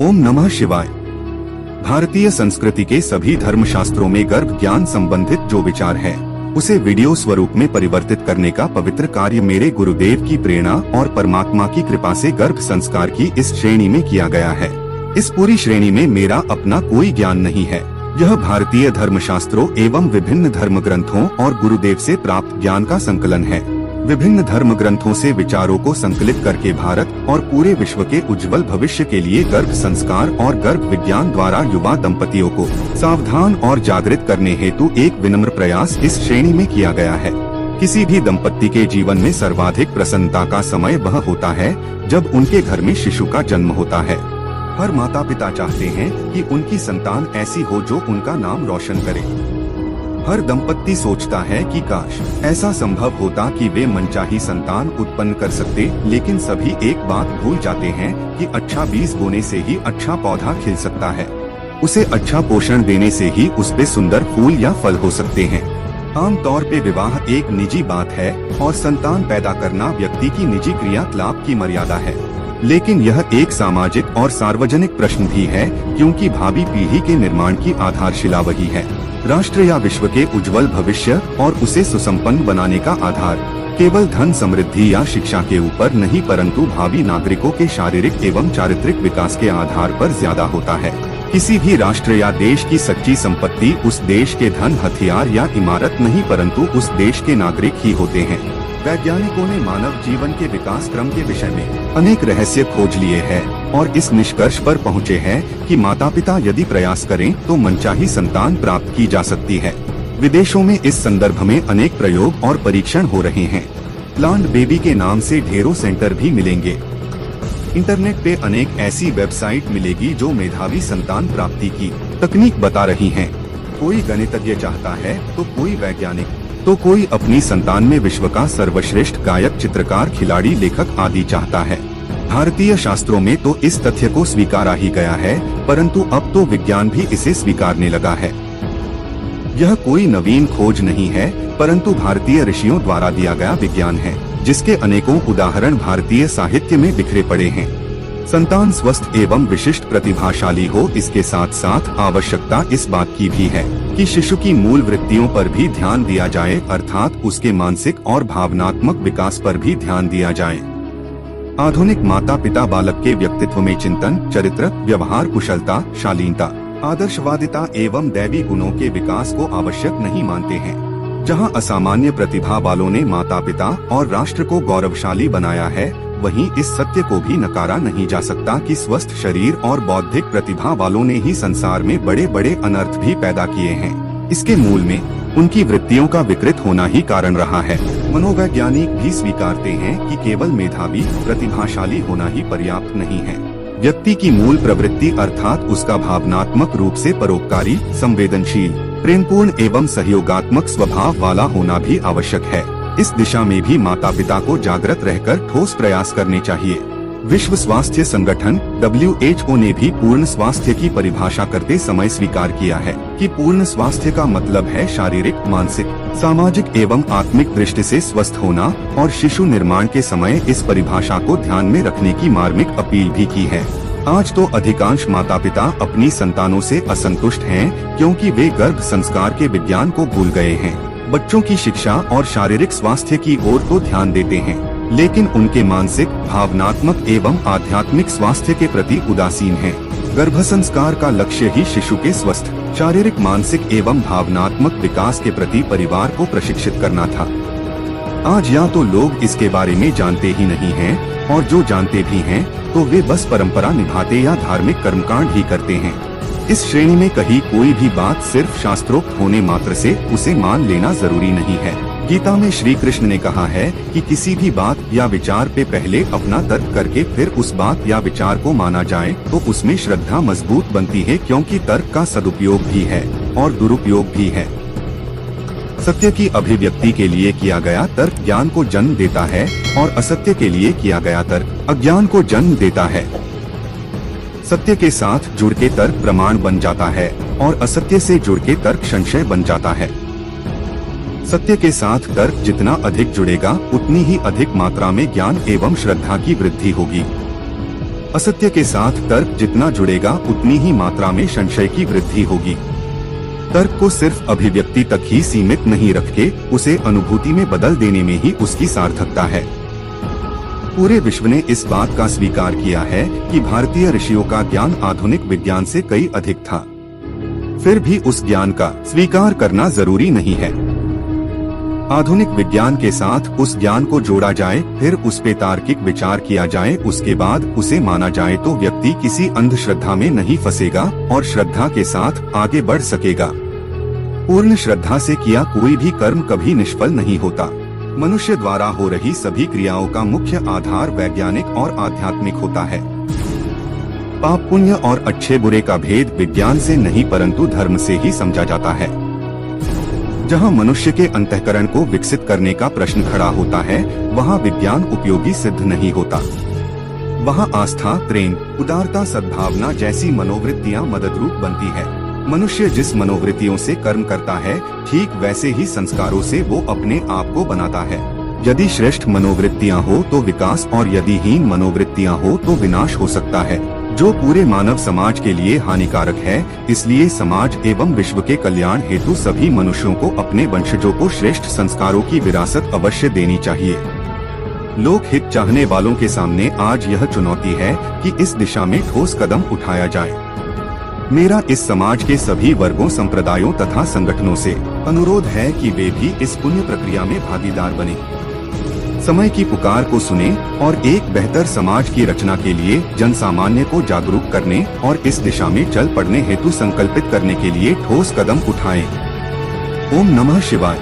ओम नमः शिवाय। भारतीय संस्कृति के सभी धर्मशास्त्रों में गर्भ ज्ञान संबंधित जो विचार है उसे वीडियो स्वरूप में परिवर्तित करने का पवित्र कार्य मेरे गुरुदेव की प्रेरणा और परमात्मा की कृपा से गर्भ संस्कार की इस श्रेणी में किया गया है। इस पूरी श्रेणी में मेरा अपना कोई ज्ञान नहीं है। यह भारतीय धर्मशास्त्रों एवं विभिन्न धर्म ग्रंथों और गुरुदेव से प्राप्त ज्ञान का संकलन है। विभिन्न धर्म ग्रंथों से विचारों को संकलित करके भारत और पूरे विश्व के उज्जवल भविष्य के लिए गर्भ संस्कार और गर्भ विज्ञान द्वारा युवा दंपतियों को सावधान और जागृत करने हेतु एक विनम्र प्रयास इस श्रेणी में किया गया है। किसी भी दंपति के जीवन में सर्वाधिक प्रसन्नता का समय वह होता है जब उनके घर में शिशु का जन्म होता है। हर माता पिता चाहते हैं कि उनकी संतान ऐसी हो जो उनका नाम रोशन करे। हर दंपति सोचता है कि काश ऐसा संभव होता कि वे मनचाही संतान उत्पन्न कर सकते, लेकिन सभी एक बात भूल जाते हैं कि अच्छा बीज बोने से ही अच्छा पौधा खिल सकता है। उसे अच्छा पोषण देने से ही उस पे सुंदर फूल या फल हो सकते हैं। आमतौर पे विवाह एक निजी बात है और संतान पैदा करना व्यक्ति की निजी क्रियाकलाप की मर्यादा है, लेकिन यह एक सामाजिक और सार्वजनिक प्रश्न भी है, क्योंकि भावी पीढ़ी के निर्माण की आधारशिला वही है। राष्ट्र या विश्व के उज्जवल भविष्य और उसे सुसंपन्न बनाने का आधार केवल धन समृद्धि या शिक्षा के ऊपर नहीं, परंतु भावी नागरिकों के शारीरिक एवं चारित्रिक विकास के आधार पर ज्यादा होता है। किसी भी राष्ट्र या देश की सच्ची संपत्ति उस देश के धन, हथियार या इमारत नहीं, परंतु उस देश के नागरिक ही होते हैं। वैज्ञानिकों ने मानव जीवन के विकास क्रम के विषय में अनेक रहस्य खोज लिए हैं और इस निष्कर्ष पर पहुँचे हैं कि माता पिता यदि प्रयास करें तो मनचाही संतान प्राप्त की जा सकती है। विदेशों में इस संदर्भ में अनेक प्रयोग और परीक्षण हो रहे हैं। प्लांट बेबी के नाम से ढेरों सेंटर भी मिलेंगे। इंटरनेट पे अनेक ऐसी वेबसाइट मिलेगी जो मेधावी संतान प्राप्ति की तकनीक बता रही हैं। कोई गणितज्ञ चाहता है तो कोई वैज्ञानिक, तो कोई अपनी संतान में विश्व का सर्वश्रेष्ठ गायक, चित्रकार, खिलाड़ी, लेखक आदि चाहता है। भारतीय शास्त्रों में तो इस तथ्य को स्वीकारा ही गया है, परंतु अब तो विज्ञान भी इसे स्वीकारने लगा है। यह कोई नवीन खोज नहीं है, परंतु भारतीय ऋषियों द्वारा दिया गया विज्ञान है, जिसके अनेकों उदाहरण भारतीय साहित्य में बिखरे पड़े हैं। संतान स्वस्थ एवं विशिष्ट प्रतिभाशाली हो, इसके साथ साथ आवश्यकता इस बात की भी है कि शिशु की मूल वृत्तियों पर भी ध्यान दिया जाए, अर्थात उसके मानसिक और भावनात्मक विकास पर भी ध्यान दिया जाए। आधुनिक माता पिता बालक के व्यक्तित्व में चिंतन, चरित्र, व्यवहार कुशलता, शालीनता, आदर्शवादिता एवं दैवी गुणों के विकास को आवश्यक नहीं मानते हैं। जहां असामान्य प्रतिभा वालों ने माता पिता और राष्ट्र को गौरवशाली बनाया है, वहीं इस सत्य को भी नकारा नहीं जा सकता कि स्वस्थ शरीर और बौद्धिक प्रतिभा वालों ने ही संसार में बड़े बड़े अनर्थ भी पैदा किए हैं। इसके मूल में उनकी वृत्तियों का विकृत होना ही कारण रहा है। मनोवैज्ञानिक भी स्वीकारते हैं कि केवल मेधावी, प्रतिभाशाली होना ही पर्याप्त नहीं है। व्यक्ति की मूल प्रवृत्ति अर्थात उसका भावनात्मक रूप से परोपकारी, संवेदनशील, प्रेमपूर्ण एवं सहयोगात्मक स्वभाव वाला होना भी आवश्यक है। इस दिशा में भी माता पिता को जागृत रहकर ठोस प्रयास करने चाहिए। विश्व स्वास्थ्य संगठन WHO ने भी पूर्ण स्वास्थ्य की परिभाषा करते समय स्वीकार किया है कि पूर्ण स्वास्थ्य का मतलब है शारीरिक, मानसिक, सामाजिक एवं आत्मिक दृष्टि से स्वस्थ होना, और शिशु निर्माण के समय इस परिभाषा को ध्यान में रखने की मार्मिक अपील भी की है। आज तो अधिकांश माता पिता अपनी संतानों से असंतुष्ट हैं, क्योंकि वे गर्भ संस्कार के विज्ञान को भूल गए हैं। बच्चों की शिक्षा और शारीरिक स्वास्थ्य की ओर तो ध्यान देते हैं, लेकिन उनके मानसिक, भावनात्मक एवं आध्यात्मिक स्वास्थ्य के प्रति उदासीन हैं। गर्भ संस्कार का लक्ष्य ही शिशु के स्वस्थ शारीरिक, मानसिक एवं भावनात्मक विकास के प्रति परिवार को प्रशिक्षित करना था। आज या तो लोग इसके बारे में जानते ही नहीं हैं, और जो जानते भी हैं तो वे बस परंपरा निभाते या धार्मिक कर्मकांड ही करते हैं। इस श्रेणी में कही कोई भी बात सिर्फ शास्त्रोक्त होने मात्र से उसे मान लेना जरूरी नहीं है। गीता में श्री कृष्ण ने कहा है कि किसी भी बात या विचार पे पहले अपना तर्क करके फिर उस बात या विचार को माना जाए तो उसमें श्रद्धा मजबूत बनती है, क्योंकि तर्क का सदुपयोग भी है और दुरुपयोग भी है। सत्य की अभिव्यक्ति के लिए किया गया तर्क ज्ञान को जन्म देता है, और असत्य के लिए किया गया तर्क अज्ञान को जन्म देता है। सत्य के साथ जुड़ के तर्क प्रमाण बन जाता है, और असत्य से जुड़ के तर्क संशय बन जाता है। सत्य के साथ तर्क जितना अधिक जुड़ेगा, उतनी ही अधिक मात्रा में ज्ञान एवं श्रद्धा की वृद्धि होगी। असत्य के साथ तर्क जितना जुड़ेगा उतनी ही मात्रा में संशय की वृद्धि होगी। तर्क को सिर्फ अभिव्यक्ति तक ही सीमित नहीं रखके उसे अनुभूति में बदल देने में ही उसकी सार्थकता है। पूरे विश्व ने इस बात का स्वीकार किया है कि भारतीय ऋषियों का ज्ञान आधुनिक विज्ञान से कई अधिक था। फिर भी उस ज्ञान का स्वीकार करना जरूरी नहीं है। आधुनिक विज्ञान के साथ उस ज्ञान को जोड़ा जाए, फिर उस पे तार्किक विचार किया जाए, उसके बाद उसे माना जाए तो व्यक्ति किसी अंधश्रद्धा में नहीं फंसेगा और श्रद्धा के साथ आगे बढ़ सकेगा। पूर्ण श्रद्धा से किया कोई भी कर्म कभी निष्फल नहीं होता। मनुष्य द्वारा हो रही सभी क्रियाओं का मुख्य आधार वैज्ञानिक और आध्यात्मिक होता है। पाप पुण्य और अच्छे बुरे का भेद विज्ञान से नहीं परंतु धर्म से ही समझा जाता है। जहां मनुष्य के अंतःकरण को विकसित करने का प्रश्न खड़ा होता है, वहां विज्ञान उपयोगी सिद्ध नहीं होता। वहां आस्था, प्रेम, उदारता, सद्भावना जैसी मनोवृत्तियां मददरूप बनती है। मनुष्य जिस मनोवृत्तियों से कर्म करता है, ठीक वैसे ही संस्कारों से वो अपने आप को बनाता है। यदि श्रेष्ठ मनोवृत्तियां हो तो विकास और यदि हीन मनोवृत्तियां हो तो विनाश हो सकता है, जो पूरे मानव समाज के लिए हानिकारक है। इसलिए समाज एवं विश्व के कल्याण हेतु सभी मनुष्यों को अपने वंशजों को श्रेष्ठ संस्कारों की विरासत अवश्य देनी चाहिए। लोक हित चाहने वालों के सामने आज यह चुनौती है कि इस दिशा में ठोस कदम उठाया जाए। मेरा इस समाज के सभी वर्गों, संप्रदायों तथा संगठनों से अनुरोध है कि वे भी इस पुण्य प्रक्रिया में भागीदार बने। समय की पुकार को सुने और एक बेहतर समाज की रचना के लिए जन सामान्य को जागरूक करने और इस दिशा में चल पड़ने हेतु संकल्पित करने के लिए ठोस कदम उठाएं। ओम नमः शिवाय।